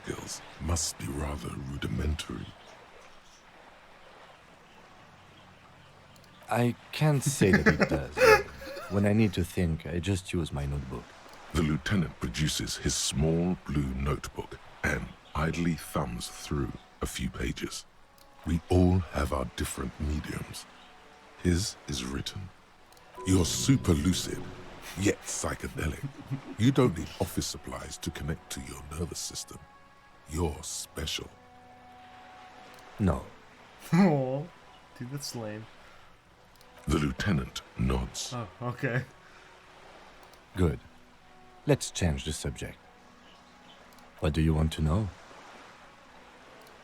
skills must be rather rudimentary. I can't say that it does. When I need to think, I just use my notebook. The lieutenant produces his small blue notebook and idly thumbs through a few pages. We all have our different mediums. His is written. You're super lucid, yet psychedelic. You don't need office supplies to connect to your nervous system. You're special. No. Oh, dude, that's lame. The lieutenant nods. Oh, okay. Good. Let's change the subject. What do you want to know?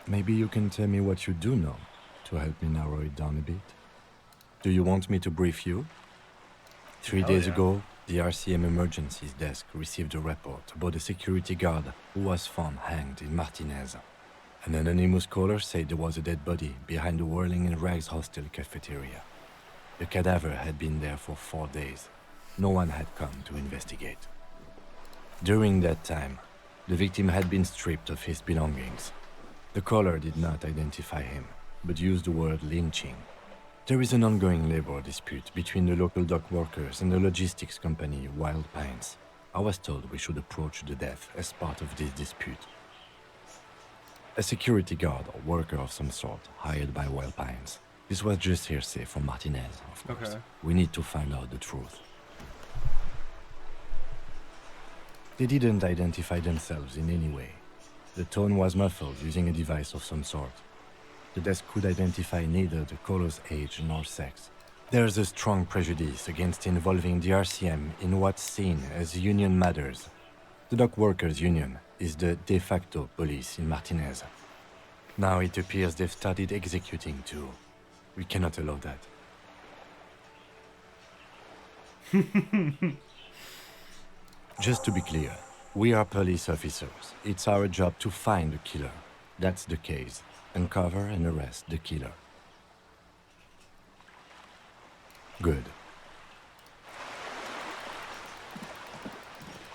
Maybe you can tell me what you do know to help me narrow it down a bit. Do you want me to brief you? 3 days ago, the RCM emergencies desk received a report about a security guard who was found hanged in Martinez. An anonymous caller said there was a dead body behind the Whirling in Rags hostel cafeteria. The cadaver had been there for 4 days. No one had come to investigate. During that time, the victim had been stripped of his belongings. The caller did not identify him, but used the word lynching. There is an ongoing labor dispute between the local dock workers and the logistics company Wild Pines. I was told we should approach the death as part of this dispute. A security guard or worker of some sort hired by Wild Pines. This was just hearsay from Martinez, of course. Okay. We need to find out the truth. They didn't identify themselves in any way. The tone was muffled using a device of some sort. The desk could identify neither the caller's age nor sex. There's a strong prejudice against involving the RCM in what's seen as union matters. The dock workers' union is the de facto police in Martinez. Now it appears they've started executing too. We cannot allow that. Just to be clear, we are police officers. It's our job to find the killer. That's the case. Uncover and arrest the killer. Good.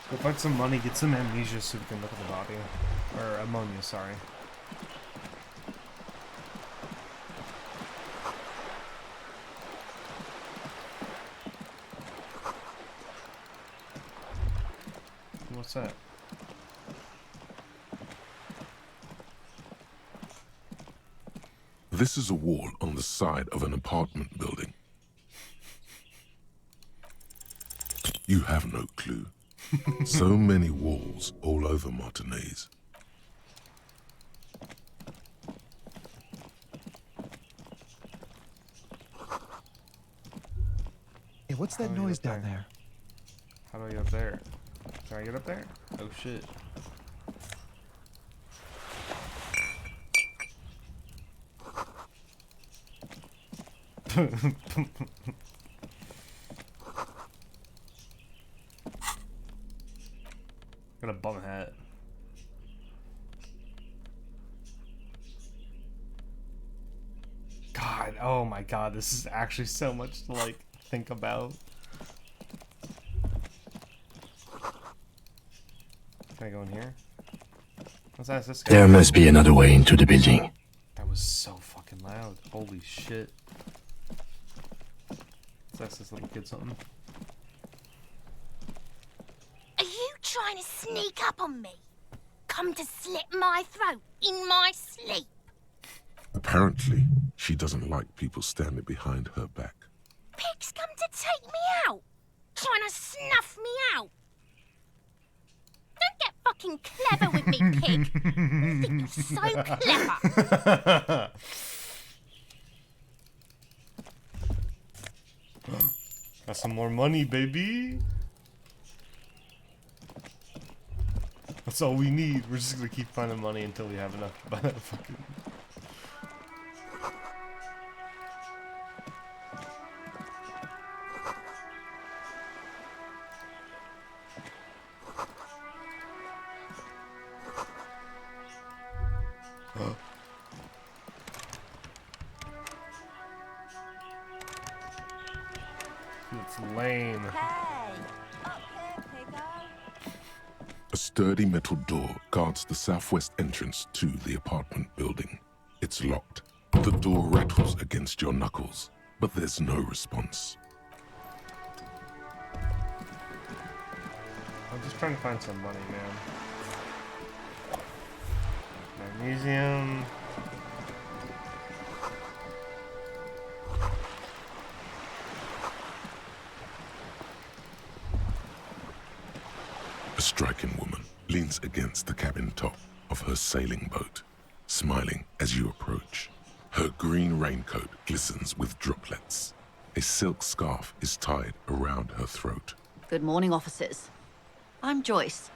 Go find some money, get some amnesia so we can look at the body. Or ammonia, sorry. What's that? This is a wall on the side of an apartment building. You have no clue. So many walls all over Martinez. Hey, what's that How do I noise get down there? How do I get up there? Can I get up there? Oh shit. Got a bum hat. God, oh my god, this is actually so much to like think about. Can I go in here? Let's ask this guy. There must be another way into the building. That was so fucking loud. Holy shit. Let's ask this little kid something. Are you trying to sneak up on me? Come to slit my throat in my sleep? Apparently, she doesn't like people standing behind her back. Pigs come to take me out? Trying to snuff me out? Don't get fucking clever with me, pig. You think you're so clever. Got some more money, baby. That's all we need. We're just gonna keep finding money until we have enough to buy that fucking... It's lame. Hey, up here, piggo. A sturdy metal door guards the southwest entrance to the apartment building. It's locked. The door rattles against your knuckles, but there's no response. I'm just trying to find some money, man. Magnesium. A striking woman leans against the cabin top of her sailing boat, smiling as you approach. Her green raincoat glistens with droplets. A silk scarf is tied around her throat. Good morning, officers. I'm Joyce.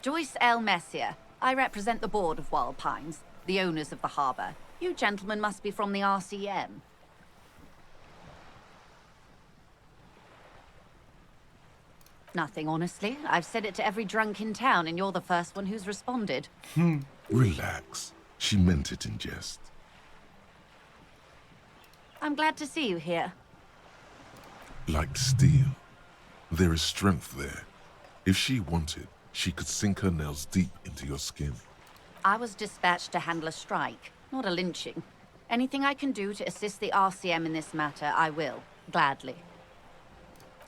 Joyce L. Messier. I represent the board of Wild Pines, the owners of the harbour. You gentlemen must be from the RCM. Nothing, honestly. I've said it to every drunk in town, and you're the first one who's responded. Relax. She meant it in jest. I'm glad to see you here. Like steel, there is strength there. If she wanted, she could sink her nails deep into your skin. I was dispatched to handle a strike, not a lynching. Anything I can do to assist the RCM in this matter, I will. Gladly.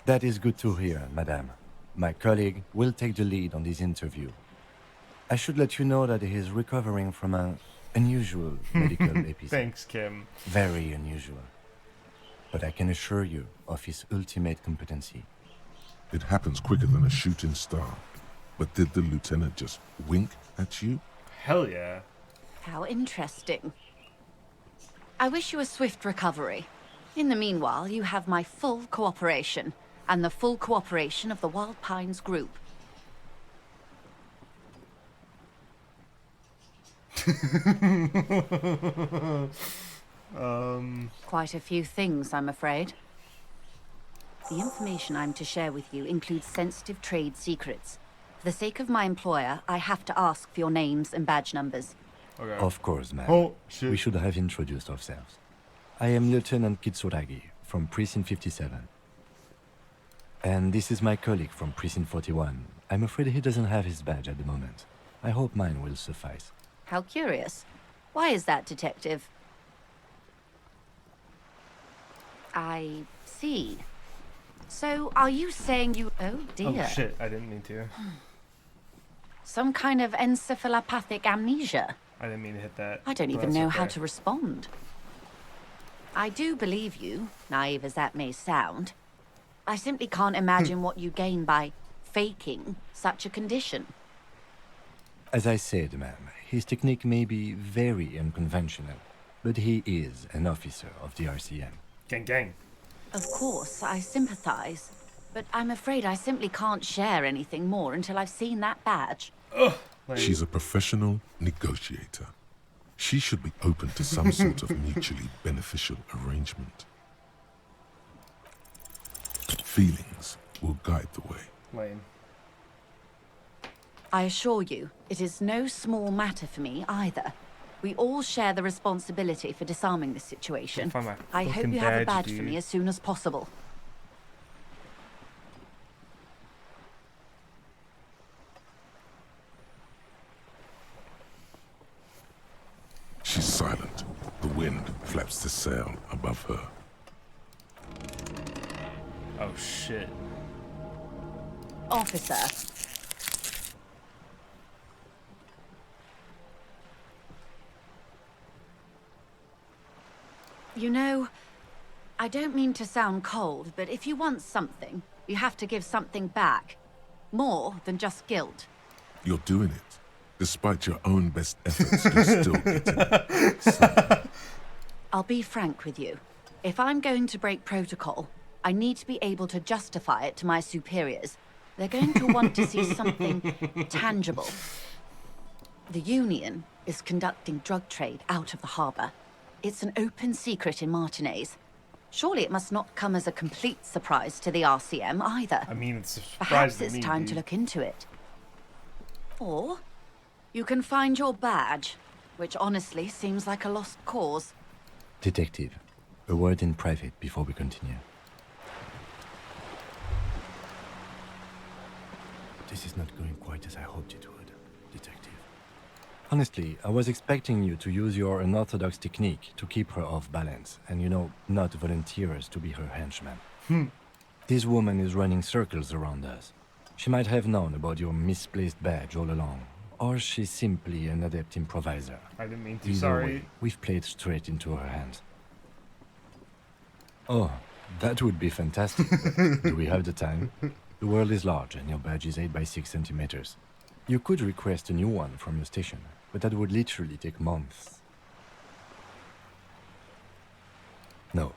That is good to hear, madame. My colleague will take the lead on this interview. I should let you know that he is recovering from an unusual medical episode. Thanks, Kim. Very unusual. But I can assure you of his ultimate competency. It happens quicker than a shooting star. But did the lieutenant just wink at you? Hell yeah. How interesting. I wish you a swift recovery. In the meanwhile, you have my full cooperation, and the full cooperation of the Wild Pines group. Quite a few things, I'm afraid. The information I'm to share with you includes sensitive trade secrets. For the sake of my employer, I have to ask for your names and badge numbers. Okay. Of course, ma'am. Oh, shit. We should have introduced ourselves. I am Lieutenant Kitsuragi from Precinct 57. And this is my colleague from Precinct 41. I'm afraid he doesn't have his badge at the moment. I hope mine will suffice. How curious. Why is that, Detective? I see. So, are you saying you... Oh, dear. Oh shit, I didn't mean to. Some kind of encephalopathic amnesia? I didn't mean to hit that. I don't but even that's know okay. how to respond. I do believe you, naive as that may sound. I simply can't imagine what you gain by faking such a condition. As I said, ma'am, his technique may be very unconventional, but he is an officer of the RCM. Gang gang. Of course, I sympathize, but I'm afraid I simply can't share anything more until I've seen that badge. Ugh. Like, She's a professional negotiator. She should be open to some sort of mutually beneficial arrangement. Feelings will guide the way. lame. I assure you, it is no small matter for me either. We all share the responsibility for disarming this situation. Find my I hope fucking you have a badge, badge for dude. me as soon as possible. She's silent. The wind flaps the sail above her. Oh shit. Officer. You know, I don't mean to sound cold, but if you want something, you have to give something back. More than just guilt. You're doing it. Despite your own best efforts, you're still getting it. I'll be frank with you. If I'm going to break protocol, I need to be able to justify it to my superiors. They're going to want to see something tangible. The Union is conducting drug trade out of the harbour. It's an open secret in Martinez. Surely it must not come as a complete surprise to the RCM either. I mean, it's a surprise Perhaps to it's me, time dude. to look into it. Or you can find your badge, which honestly seems like a lost cause. Detective, a word in private before we continue. This is not going quite as I hoped it would, Detective. Honestly, I was expecting you to use your unorthodox technique to keep her off balance and, not volunteer us to be her henchmen. This woman is running circles around us. She might have known about your misplaced badge all along, or she's simply an adept improviser. I didn't mean to. Either Sorry. way, we've played straight into her hands. Oh, that would be fantastic. But do we have the time? The world is large and your badge is 8 by 6 centimeters. You could request a new one from your station, but that would literally take months. No.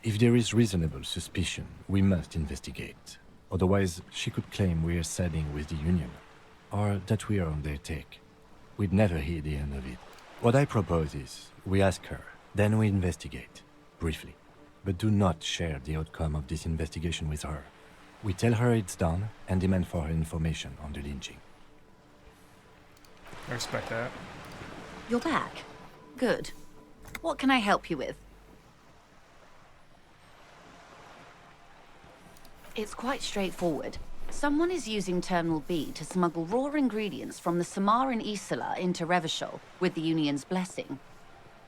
If there is reasonable suspicion, we must investigate. Otherwise, she could claim we're siding with the Union, or that we are on their take. We'd never hear the end of it. What I propose is, we ask her, then we investigate, briefly. But do not share the outcome of this investigation with her. We tell her it's done and demand for her information on the lynching. I respect that. You're back. Good. What can I help you with? It's quite straightforward. Someone is using Terminal B to smuggle raw ingredients from the Samar and Isola into Revachol with the Union's blessing.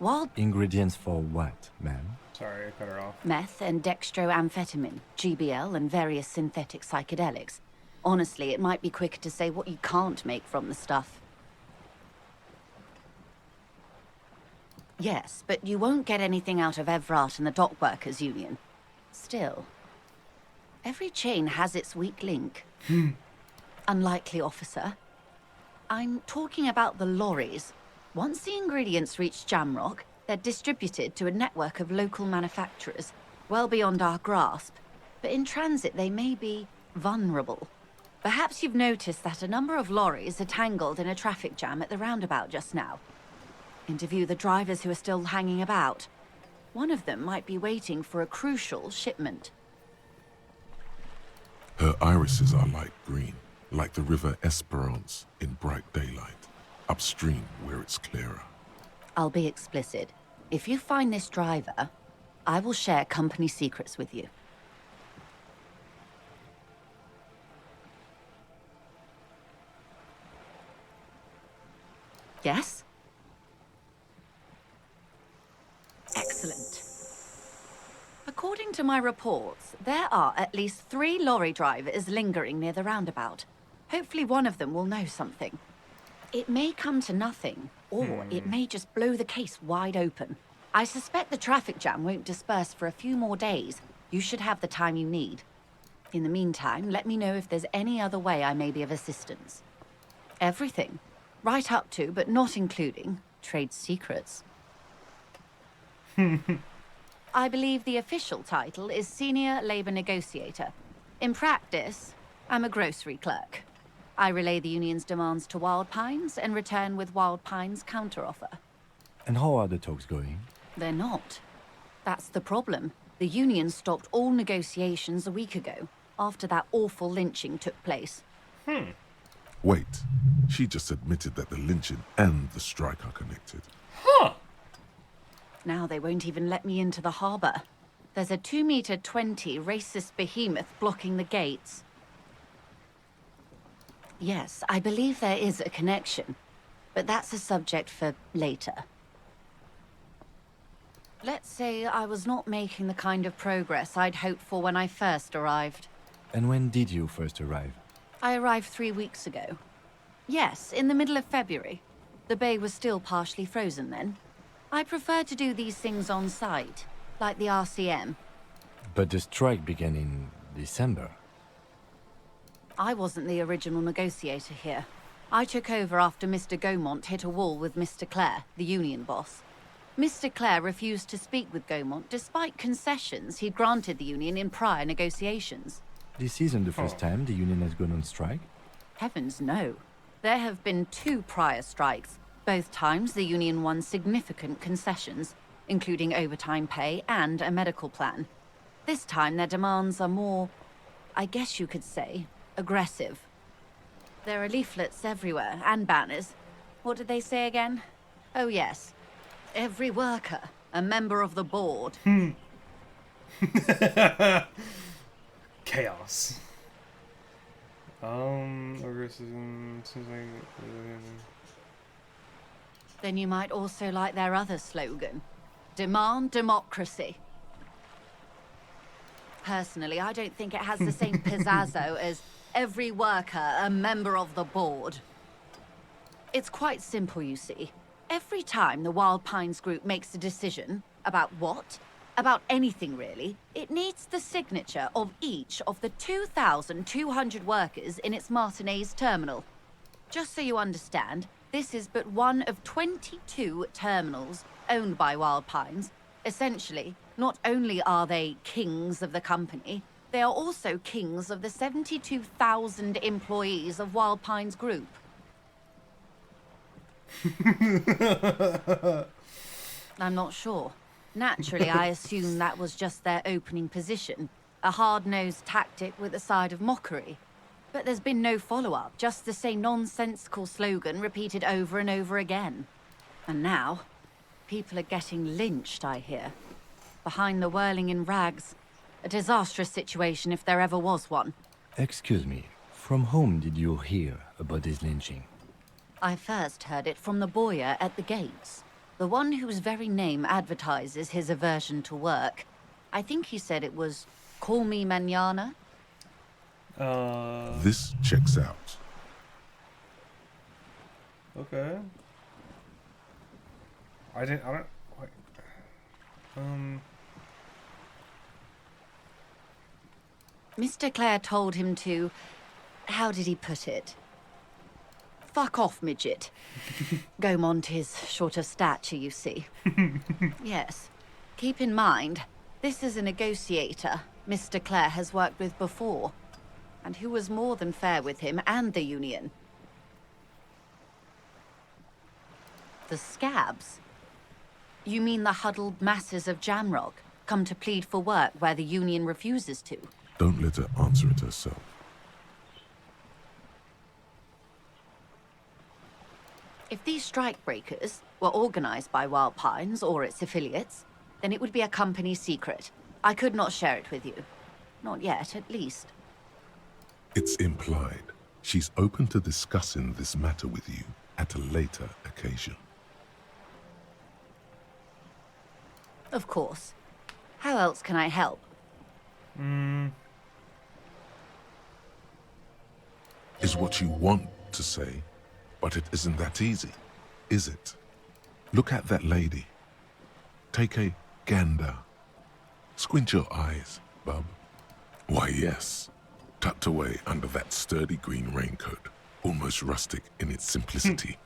Wild Ingredients for what, ma'am? Sorry, I cut her off. meth and dextroamphetamine, GBL, and various synthetic psychedelics. Honestly, it might be quicker to say what you can't make from the stuff. Yes, but you won't get anything out of Evrat and the Dockworkers Union. Still, every chain has its weak link. Unlikely, officer. I'm talking about the lorries. Once the ingredients reach Jamrock, they're distributed to a network of local manufacturers, well beyond our grasp. But in transit, they may be vulnerable. Perhaps you've noticed that a number of lorries are tangled in a traffic jam at the roundabout just now. Interview the drivers who are still hanging about. One of them might be waiting for a crucial shipment. Her irises are light green, like the river Esperance in bright daylight, upstream where it's clearer. I'll be explicit. If you find this driver, I will share company secrets with you. Yes? Excellent. According to my reports, there are at least 3 lorry drivers lingering near the roundabout. Hopefully one of them will know something. It may come to nothing, or it may just blow the case wide open. I suspect the traffic jam won't disperse for a few more days. You should have the time you need. In the meantime, let me know if there's any other way I may be of assistance. Everything. Right up to, but not including, trade secrets. I believe the official title is Senior Labor Negotiator. In practice, I'm a grocery clerk. I relay the Union's demands to Wild Pines and return with Wild Pines' counteroffer. And how are the talks going? They're not. That's the problem. The Union stopped all negotiations a week ago, after that awful lynching took place. Wait, she just admitted that the lynching and the strike are connected. Now they won't even let me into the harbor. There's a 2-meter 20 racist behemoth blocking the gates. Yes, I believe there is a connection, but that's a subject for later. Let's say I was not making the kind of progress I'd hoped for when I first arrived. And when did you first arrive? I arrived 3 weeks ago. Yes, in the middle of February. The bay was still partially frozen then. I prefer to do these things on site, like the RCM. But the strike began in December. I wasn't the original negotiator here. I took over after Mr. Gaumont hit a wall with Mr. Clare, the Union boss. Mr. Clare refused to speak with Gaumont despite concessions he'd granted the Union in prior negotiations. This isn't the first time the Union has gone on strike. Heavens no. There have been 2 prior strikes. Both times the Union won significant concessions, including overtime pay and a medical plan. This time their demands are more, I guess you could say, aggressive. There are leaflets everywhere, and banners. What did they say again? Oh yes. Every worker, a member of the board. Chaos. Aggressive, seems like. Then you might also like their other slogan, Demand Democracy. Personally, I don't think it has the same pizzazzo as every worker a member of the board. It's quite simple, you see. Every time the Wild Pines Group makes a decision about what? About anything, really, it needs the signature of each of the 2,200 workers in its Martinez terminal. Just so you understand, this is but one of 22 terminals owned by Wild Pines. Essentially, not only are they kings of the company, they are also kings of the 72,000 employees of Wild Pines Group. I'm not sure. Naturally, I assume that was just their opening position, a hard-nosed tactic with a side of mockery. But there's been no follow-up, just the same nonsensical slogan repeated over and over again. And now, people are getting lynched, I hear. Behind the whirling in rags. A disastrous situation if there ever was one. Excuse me, from whom did you hear about this lynching? I first heard it from the boyer at the gates. The one whose very name advertises his aversion to work. I think he said it was, "Call me mañana." This checks out. Okay. I don't, wait. Mr. Clare told him to... How did he put it? Fuck off, midget. Gaumont is short of stature, you see. Yes. Keep in mind, this is a negotiator Mr. Clare has worked with before, and who was more than fair with him and the Union. The scabs? You mean the huddled masses of Jamrock, come to plead for work where the Union refuses to? Don't let her answer it herself. If these strikebreakers were organized by Wild Pines or its affiliates, then it would be a company secret. I could not share it with you. Not yet, at least. It's implied. She's open to discussing this matter with you at a later occasion. Of course. How else can I help? Is what you want to say, but it isn't that easy, is it? Look at that lady. Take a gander. Squint your eyes, bub. Why, yes. Tucked away under that sturdy green raincoat, almost rustic in its simplicity,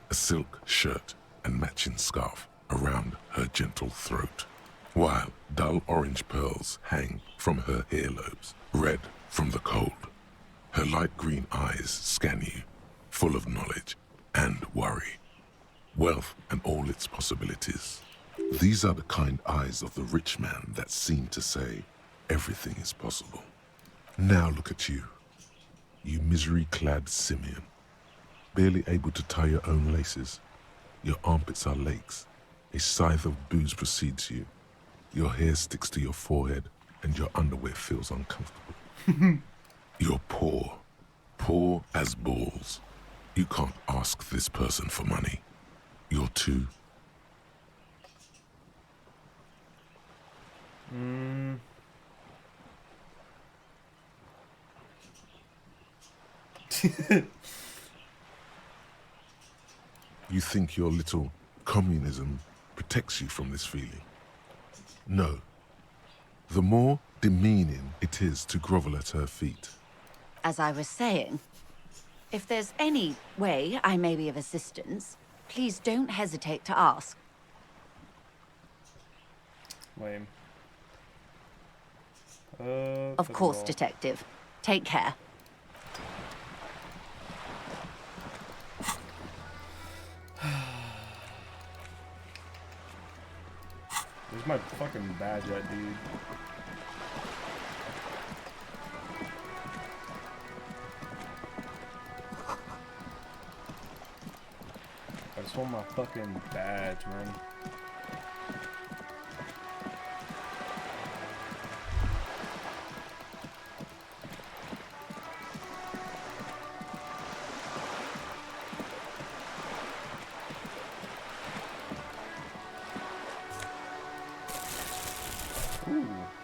a silk shirt and matching scarf around her gentle throat, while dull orange pearls hang from her earlobes, red from the cold. Her light green eyes scan you, full of knowledge and worry, wealth and all its possibilities. These are the kind eyes of the rich man that seem to say, everything is possible. Now look at you, you misery-clad simian, barely able to tie your own laces. Your armpits are lakes, a scythe of booze precedes you. Your hair sticks to your forehead and your underwear feels uncomfortable. You're poor, poor as balls. You can't ask this person for money. You're too... You think your little communism protects you from this feeling? No. The more demeaning it is to grovel at her feet. As I was saying, if there's any way I may be of assistance, please don't hesitate to ask. Lame. Of course, Detective. Take care. Where's my fucking badge at, dude? I just want my fucking badge, man. Ooh.